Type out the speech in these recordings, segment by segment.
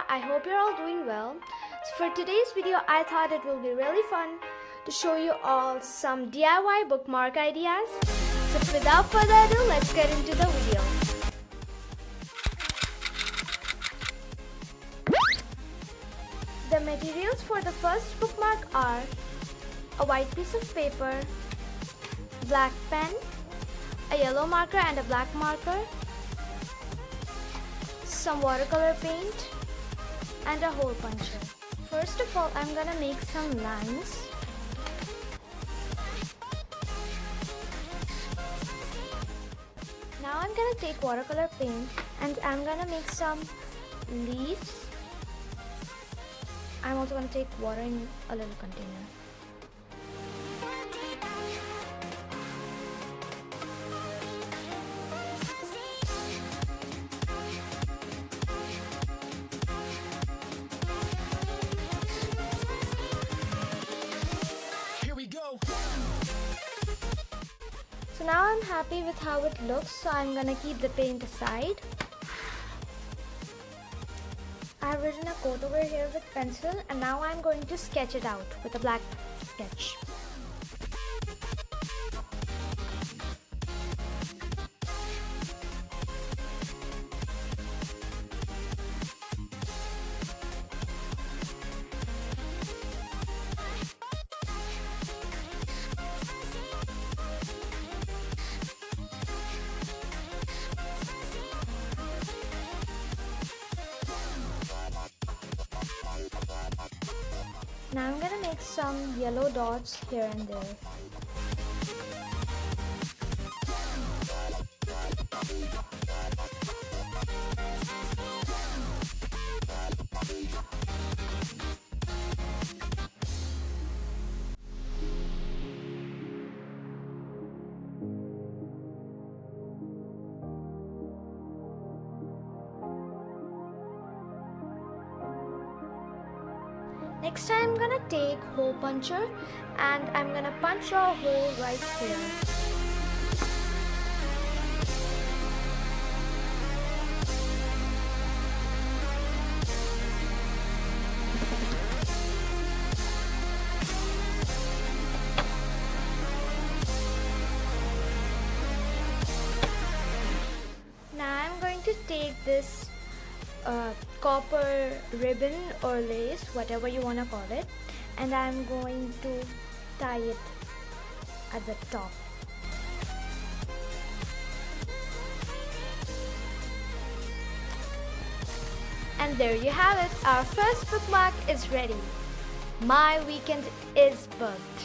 I hope you're all doing well. So for today's video, I thought it will be really fun to show you all some DIY bookmark ideas. So without further ado, let's get into the video. The materials for the first bookmark are a white piece of paper, black pen, a yellow marker and a black marker, some watercolor paint, and a hole puncher. First of all, I'm gonna make some lines. Now I'm gonna take watercolor paint and I'm gonna make some leaves. I'm also gonna take water in a little container. So now I'm happy with how it looks, so I'm gonna keep the paint aside. I have written a quote over here with pencil and now I'm going to sketch it out with a black sketch. Now I'm gonna make some yellow dots here and there. Next I'm gonna take hole puncher and I'm gonna punch a hole right here. Now I'm going to take this copper ribbon or lace, whatever you want to call it, and I'm going to tie it at the top. And there you have it, our first bookmark is ready. My weekend is booked.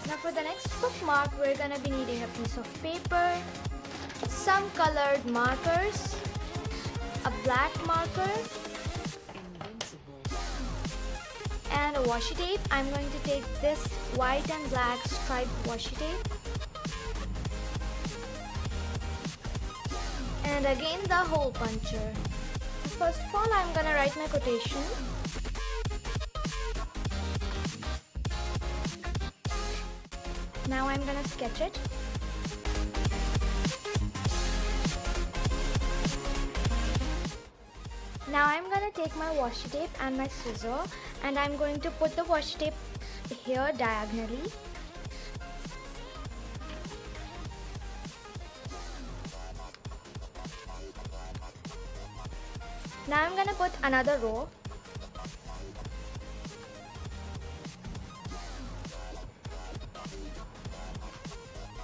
Now for the next bookmark, we're gonna be needing a piece of paper, some colored markers, a black marker, and a washi tape. I'm going to take this white and black striped washi tape. And again the hole puncher. First of all, I'm gonna write my quotation. Now I'm gonna sketch it. Now I'm gonna take my washi tape and my scissor and I'm going to put the washi tape here diagonally. Now I'm gonna put another row.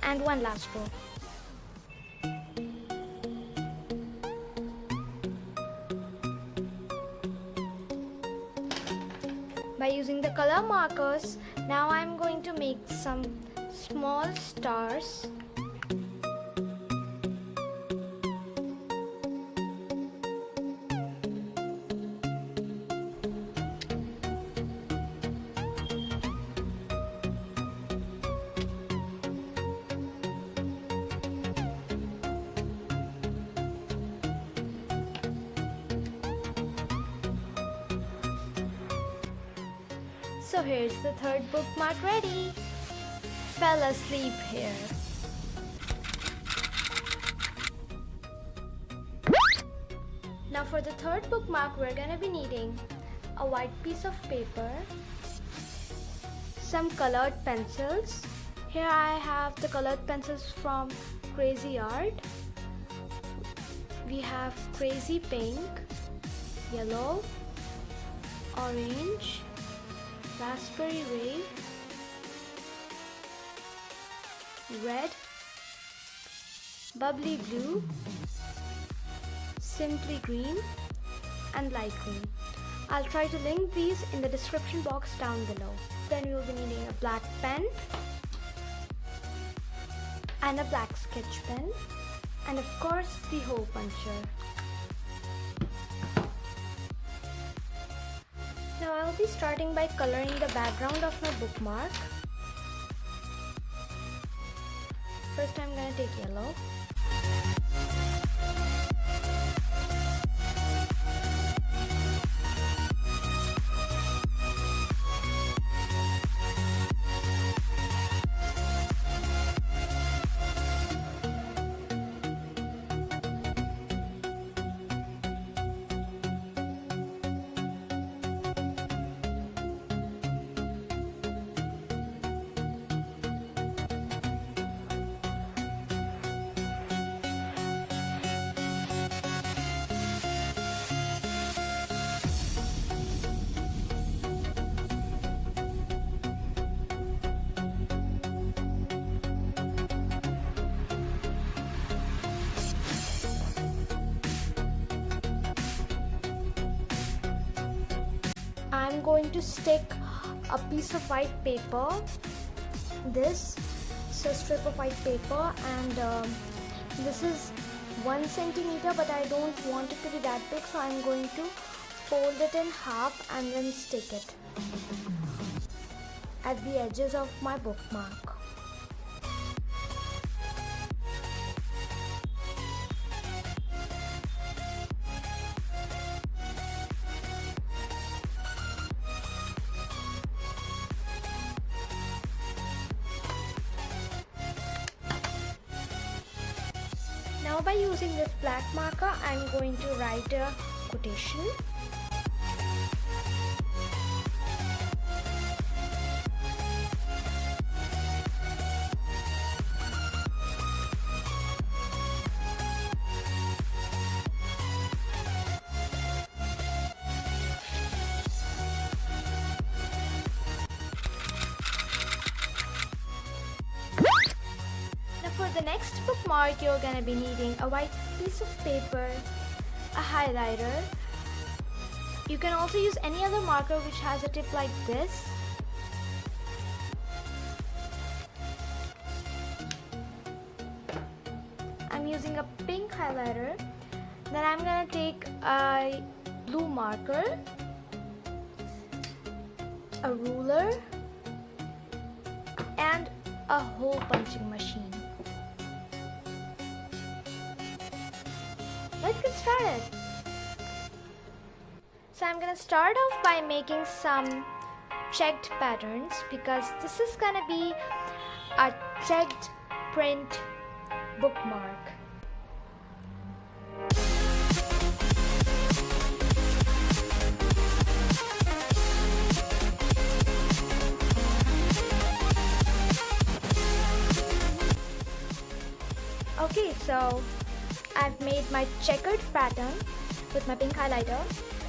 And one last row. By using the color markers, now I'm going to make some small stars. So here's the third bookmark ready. Fell asleep here. Now for the third bookmark, we're gonna be needing a white piece of paper, some colored pencils. Here I have the colored pencils from Crazy Art. We have Crazy Pink, Yellow, Orange, Raspberry Wave, Red, Bubbly Blue, Simply Green, and Light Green. I'll try to link these in the description box down below. Then we will be needing a black pen and a black sketch pen, and of course the hole puncher. Now I'll be starting by coloring the background of my bookmark. First I'm gonna take yellow. I'm going to stick a piece of white paper, this is a strip of white paper, and this is 1 centimeter, but I don't want it to be that big, so I'm going to fold it in half and then stick it at the edges of my bookmark. Now by using this black marker, I'm going to write a quotation. For the next bookmark, you're gonna be needing a white piece of paper, a highlighter. You can also use any other marker which has a tip like this. I'm using a pink highlighter. Then I'm gonna take a blue marker, a ruler, and a hole punching machine. Let's get started. So I'm gonna start off by making some checked patterns because this is gonna be a checked print bookmark. Okay, so I've made my checkered pattern with my pink highlighter,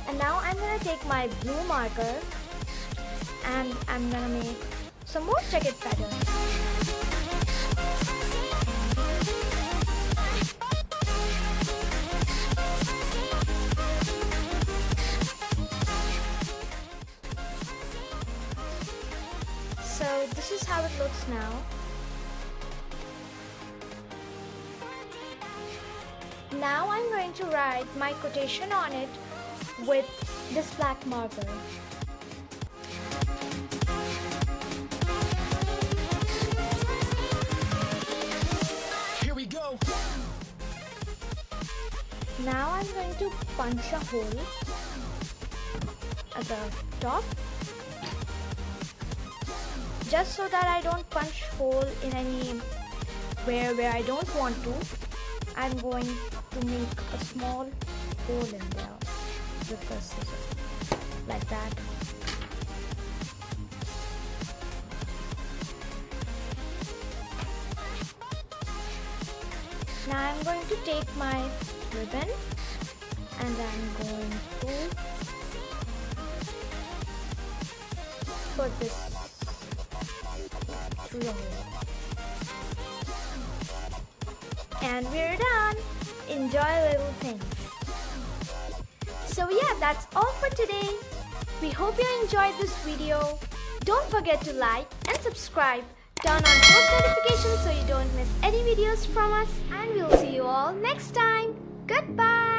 and now I'm gonna take my blue marker and I'm gonna make some more checkered patterns. So this is how it looks now. Now I'm going to write my quotation on it with this black marker. Here we go. Now I'm going to punch a hole at the top, just so that I don't punch hole in anywhere where I don't want to. I'm going to make a small hole in there with the scissors, like that. Now I'm going to take my ribbon and I'm going to put this through the hole. And we're done. Enjoy little things. So yeah, that's all for today. We hope you enjoyed this video. Don't forget to like and subscribe. Turn on post notifications so you don't miss any videos from us. And we'll see you all next time. Goodbye.